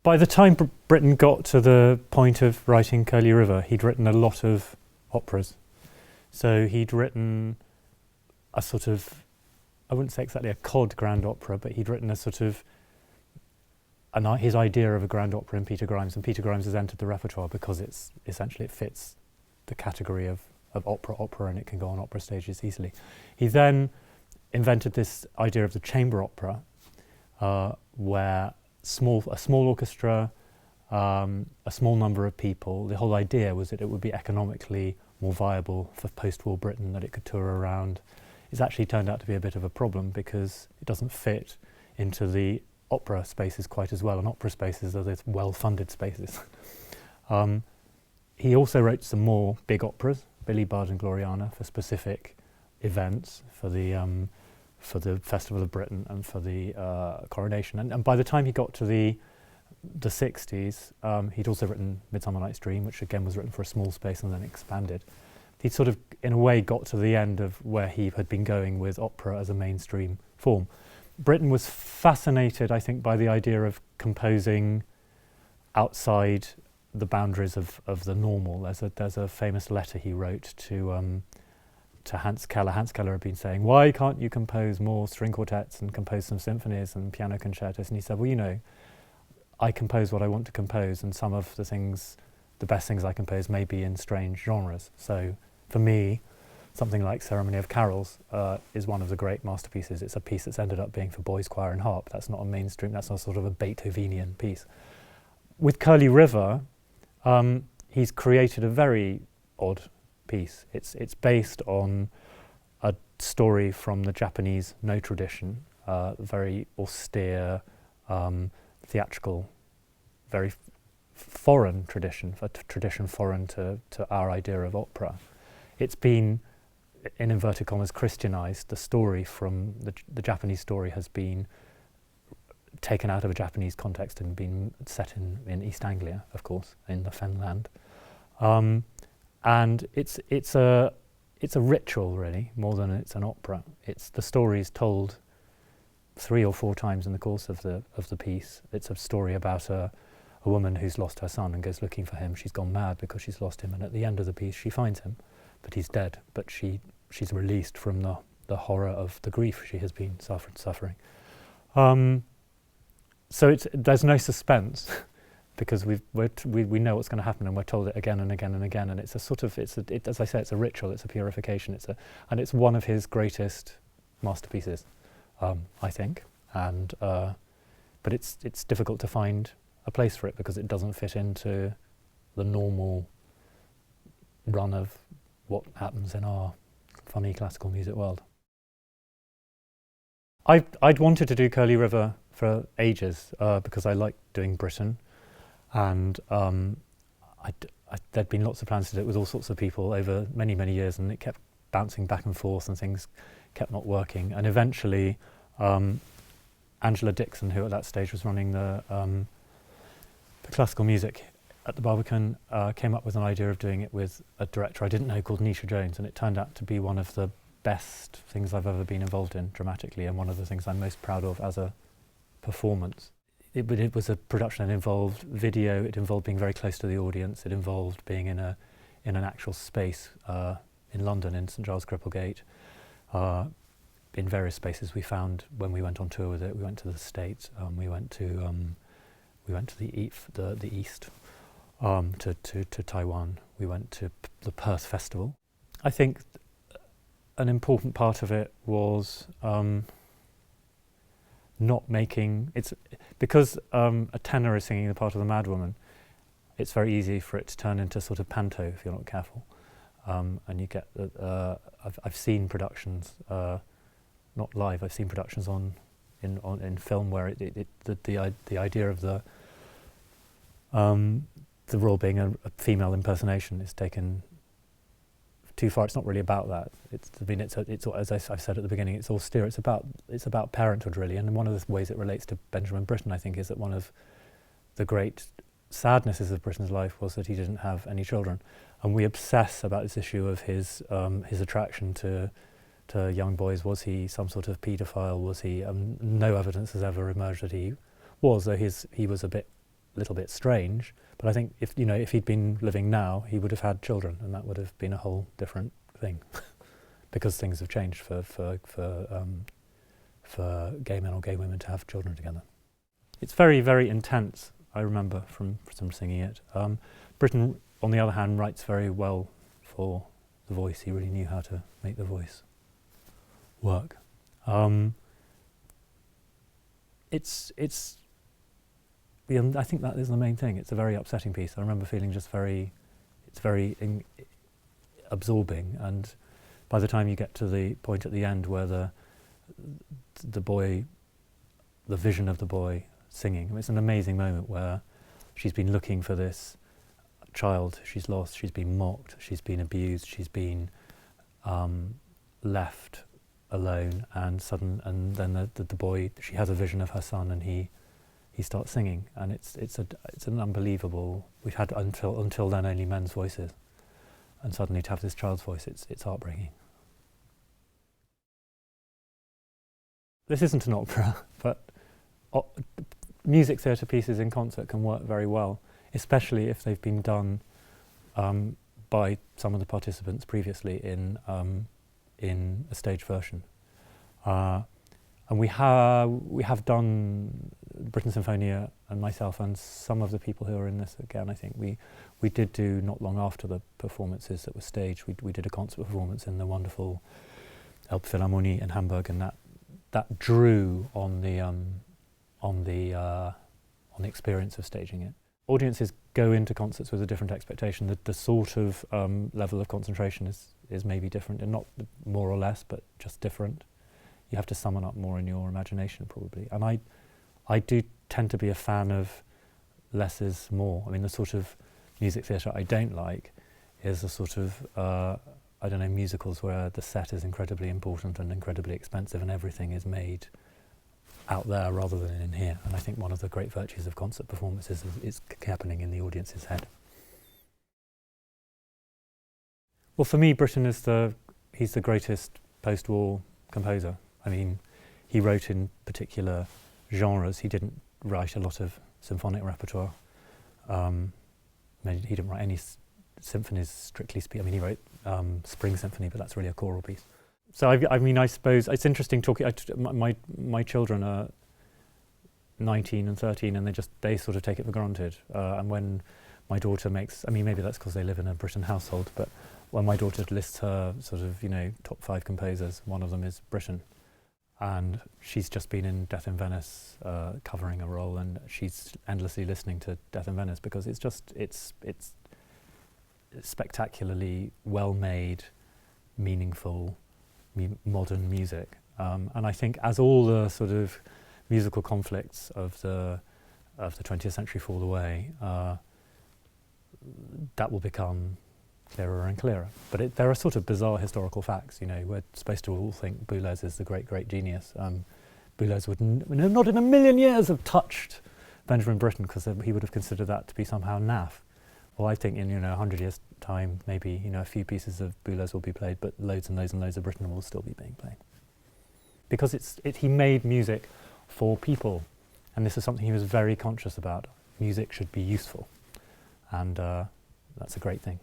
By the time Britten got to the point of writing Curlew River, he'd written a lot of operas. So he'd written a sort of, I wouldn't say exactly a cod grand opera, but he'd written a sort of, his idea of a grand opera in Peter Grimes, and Peter Grimes has entered the repertoire because it fits the category of opera, and it can go on opera stages easily. He then invented this idea of the chamber opera, where a small orchestra, a small number of people. The whole idea was that it would be economically more viable for post-war Britain, that it could tour around. It's actually turned out to be a bit of a problem because it doesn't fit into the opera spaces quite as well, and opera spaces are these well-funded spaces. He also wrote some more big operas, Billy, Bard and Gloriana, for specific events, for the Festival of Britain and for the coronation. And by the time he got to the 60s, he'd also written Midsummer Night's Dream, which again was written for a small space and then expanded. He'd sort of, in a way, got to the end of where he had been going with opera as a mainstream form. Britten was fascinated, I think, by the idea of composing outside the boundaries of the normal. There's a famous letter he wrote to Hans Keller. Hans Keller had been saying, why can't you compose more string quartets and compose some symphonies and piano concertos? And he said, well, you know, I compose what I want to compose, and some of the best things I compose may be in strange genres. So for me, something like Ceremony of Carols is one of the great masterpieces. It's a piece that's ended up being for boys, choir and harp. That's not a mainstream, that's not sort of a Beethovenian piece. With Curlew River, he's created a very odd piece. It's based on a story from the Japanese No tradition, very austere, theatrical, very foreign tradition, a tradition foreign to our idea of opera. It's been, in inverted commas, Christianized. The story from the Japanese story has been taken out of a Japanese context and been set in East Anglia, of course, in the Fenland. And it's a ritual, really, more than it's an opera. The story is told 3 or 4 times in the course of the piece. It's a story about a woman who's lost her son and goes looking for him. She's gone mad because she's lost him, and at the end of the piece she finds him, but he's dead. But she's released from the horror of the grief she has been suffering. So there's no suspense because we know what's going to happen, and we're told it again and again and again. And it's a sort of as I say, it's a ritual. It's a purification. And it's one of his greatest masterpieces, I think. And but it's difficult to find a place for it because it doesn't fit into the normal run of what happens in our funny classical music world. I'd wanted to do Curlew River for ages because I liked doing Britain, and there'd been lots of plans to do it with all sorts of people over many, many years, and it kept bouncing back and forth and things kept not working. And eventually Angela Dixon, who at that stage was running the classical music at the Barbican, came up with an idea of doing it with a director I didn't know called Nisha Jones, and it turned out to be one of the best things I've ever been involved in dramatically, and one of the things I'm most proud of as a performance. It was a production that involved video, it involved being very close to the audience, it involved being in an actual space in London, in St Giles Cripplegate, in various spaces we found when we went on tour with it. We went to the States, we went to the East, to Taiwan. We went to the Perth Festival. I think an important part of it was not making because a tenor is singing the part of the Madwoman. It's very easy for it to turn into sort of panto if you're not careful, and you get. I've seen productions, not live. I've seen productions in film where the idea of the role being a female impersonation is taken too far. It's not really about that. It's as I've said at the beginning, it's austere. It's about parenthood, really. And one of the ways it relates to Benjamin Britten, I think, is that one of the great sadnesses of Britten's life was that he didn't have any children, and we obsess about this issue of his attraction to young boys. Was he some sort of paedophile? Was he? No evidence has ever emerged that he was, though he was a bit little bit strange. But I think if he'd been living now, he would have had children, and that would have been a whole different thing, because things have changed for gay men or gay women to have children together. It's very, very intense. I remember from singing it. Britten, on the other hand, writes very well for the voice. He really knew how to make the voice work. I think that is the main thing. It's a very upsetting piece. I remember feeling it's very absorbing, and by the time you get to the point at the end where the vision of the boy singing, it's an amazing moment where she's been looking for this child she's lost, she's been mocked, she's been abused, she's been left alone, and then the boy, she has a vision of her son, and he starts singing, and it's an unbelievable. We've had until then only men's voices, and suddenly to have this child's voice, it's heartbreaking. This isn't an opera, but music theatre pieces in concert can work very well, especially if they've been done by some of the participants previously in a stage version. And we have done Britten Sinfonia, and myself and some of the people who are in this again. I think we did do, not long after the performances that were staged, we did a concert performance in the wonderful Elbphilharmonie in Hamburg, and that drew on the experience of staging it. Audiences go into concerts with a different expectation. The sort of level of concentration is maybe different, and not more or less, but just different. You have to summon up more in your imagination, probably. And I do tend to be a fan of less is more. I mean, the sort of music theatre I don't like is the sort of, musicals where the set is incredibly important and incredibly expensive, and everything is made out there rather than in here. And I think one of the great virtues of concert performances is happening in the audience's head. Well, for me, Britten he's the greatest post-war composer. I mean, he wrote in particular genres. He didn't write a lot of symphonic repertoire. He didn't write any symphonies, strictly speaking. I mean, he wrote Spring Symphony, but that's really a choral piece. So I suppose it's interesting talking. My children are 19 and 13, and they sort of take it for granted. And when my daughter maybe that's because they live in a Britten household, but when my daughter lists her sort of top 5 composers, one of them is Britten, and she's just been in Death in Venice covering a role, and she's endlessly listening to Death in Venice because it's spectacularly well made, meaningful, modern music, and I think as all the sort of musical conflicts of the 20th century fall away, that will become clearer and clearer. But there are sort of bizarre historical facts. We're supposed to all think Boulez is the great genius. Boulez would not in a million years have touched Benjamin Britten, because he would have considered that to be somehow naff. Well, I think in 100 years' time, maybe a few pieces of Boulez will be played, but loads and loads and loads of Britten will still be being played. Because he made music for people, and this is something he was very conscious about. Music should be useful, and that's a great thing.